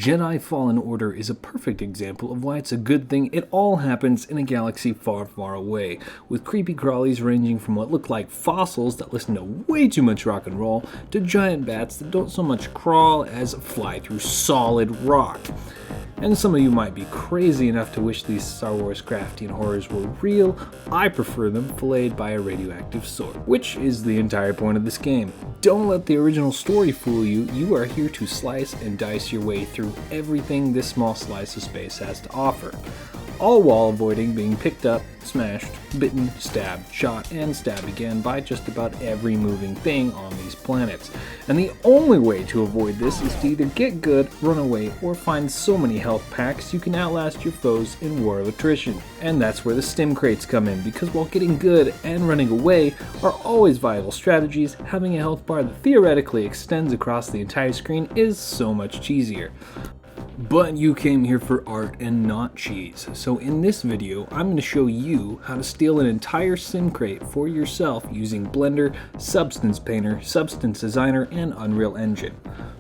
Jedi Fallen Order is a perfect example of why it's a good thing it all happens in a galaxy far, far away, with creepy crawlies ranging from what look like fossils that listen to way too much rock and roll, to giant bats that don't so much crawl as fly through solid rock. And some of you might be crazy enough to wish these Star Wars crafty horrors were real. I prefer them filleted by a radioactive sword, which is the entire point of this game. Don't let the original story fool you. You are here to slice and dice your way through everything this small slice of space has to offer, all while avoiding being picked up, smashed, bitten, stabbed, shot, and stabbed again by just about every moving thing on these planets. And the only way to avoid this is to either get good, run away, or find so many health packs you can outlast your foes in War of Attrition. And that's where the stim crates come in, because while getting good and running away are always viable strategies, having a health bar that theoretically extends across the entire screen is so much cheesier. But you came here for art and not cheese, so in this video I'm going to show you how to steal an entire sim crate for yourself using Blender, Substance Painter, Substance Designer, and Unreal Engine.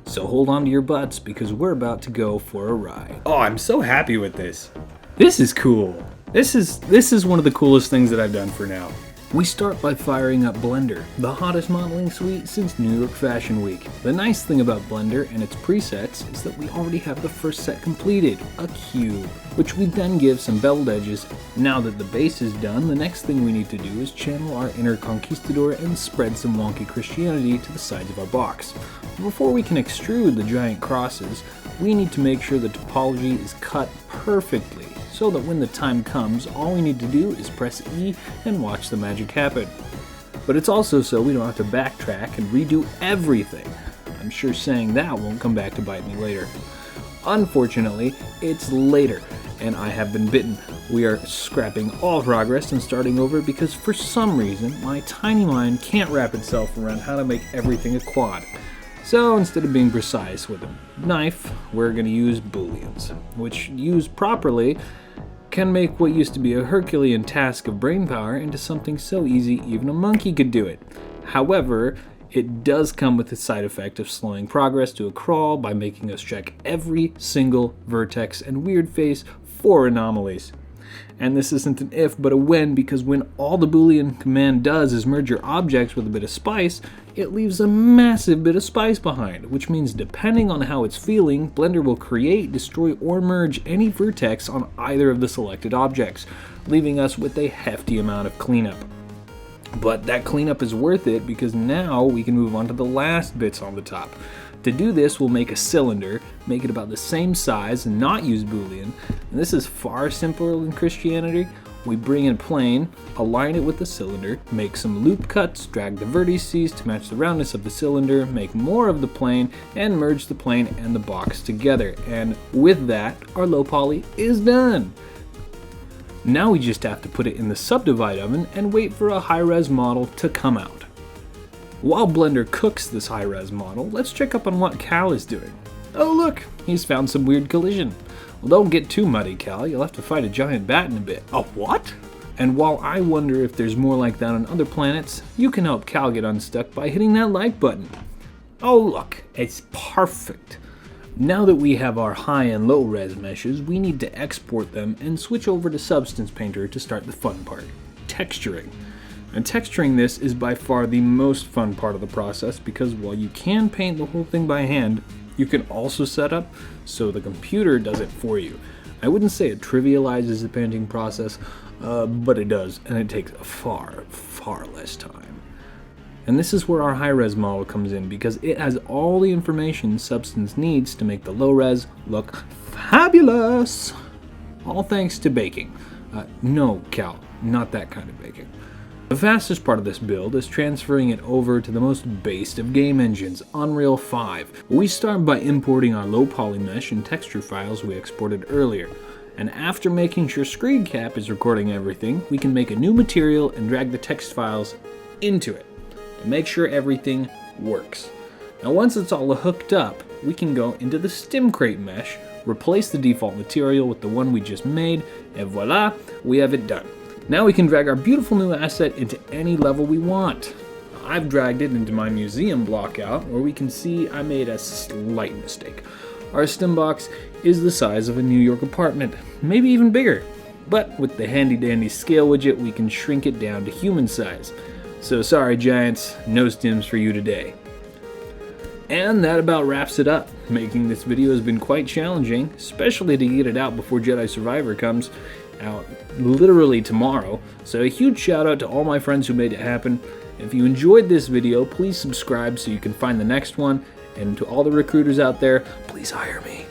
So hold on to your butts because we're about to go for a ride. Oh, I'm so happy with this. This is cool. This is one of the coolest things that I've done for now. We start by firing up Blender, the hottest modeling suite since New York Fashion Week. The nice thing about Blender and its presets is that we already have the first set completed, a cube, which we then give some beveled edges. Now that the base is done, the next thing we need to do is channel our inner conquistador and spread some wonky Christianity to the sides of our box. Before we can extrude the giant crosses, we need to make sure the topology is cut perfectly, so that when the time comes, all we need to do is press E and watch the magic happen. But it's also so we don't have to backtrack and redo everything. I'm sure saying that won't come back to bite me later. Unfortunately, it's later, and I have been bitten. We are scrapping all progress and starting over because for some reason, my tiny mind can't wrap itself around how to make everything a quad. So instead of being precise with a knife, we're going to use booleans, which used properly can make what used to be a Herculean task of brainpower into something so easy even a monkey could do it. However, it does come with the side effect of slowing progress to a crawl by making us check every single vertex and weird face for anomalies. And this isn't an if but a when, because when all the Boolean command does is merge your objects with a bit of spice, it leaves a massive bit of spice behind, which means depending on how it's feeling, Blender will create, destroy, or merge any vertex on either of the selected objects, leaving us with a hefty amount of cleanup. But that cleanup is worth it because now we can move on to the last bits on the top. To do this, we'll make a cylinder, make it about the same size and not use Boolean. And this is far simpler than Christianity. We bring in a plane, align it with the cylinder, make some loop cuts, drag the vertices to match the roundness of the cylinder, make more of the plane, and merge the plane and the box together. And with that, our low poly is done. Now we just have to put it in the subdivide oven and wait for a high-res model to come out. While Blender cooks this high-res model, let's check up on what Cal is doing. Oh look, he's found some weird collision. Well, don't get too muddy, Cal, you'll have to fight a giant bat in a bit. A what? And while I wonder if there's more like that on other planets, you can help Cal get unstuck by hitting that like button. Oh look, it's perfect. Now that we have our high and low res meshes, we need to export them and switch over to Substance Painter to start the fun part, texturing. And texturing this is by far the most fun part of the process because while you can paint the whole thing by hand, you can also set up so the computer does it for you. I wouldn't say it trivializes the painting process, but it does, and it takes far, far less time. And this is where our high-res model comes in because it has all the information Substance needs to make the low-res look fabulous. All thanks to baking. No, Cal, not that kind of baking. The fastest part of this build is transferring it over to the most based of game engines, Unreal 5. We start by importing our low poly mesh and texture files we exported earlier. And after making sure screen cap is recording everything, we can make a new material and drag the text files into it to make sure everything works. Now once it's all hooked up, we can go into the stim crate mesh, replace the default material with the one we just made, and voila, we have it done. Now we can drag our beautiful new asset into any level we want. I've dragged it into my museum block out where we can see I made a slight mistake. Our stim box is the size of a New York apartment, maybe even bigger. But with the handy dandy scale widget, we can shrink it down to human size. So sorry giants, no stims for you today. And that about wraps it up. Making this video has been quite challenging, especially to get it out before Jedi Survivor comes out literally tomorrow. So a huge shout out to all my friends who made it happen. If you enjoyed this video, please subscribe so you can find the next one. And to all the recruiters out there, please hire me.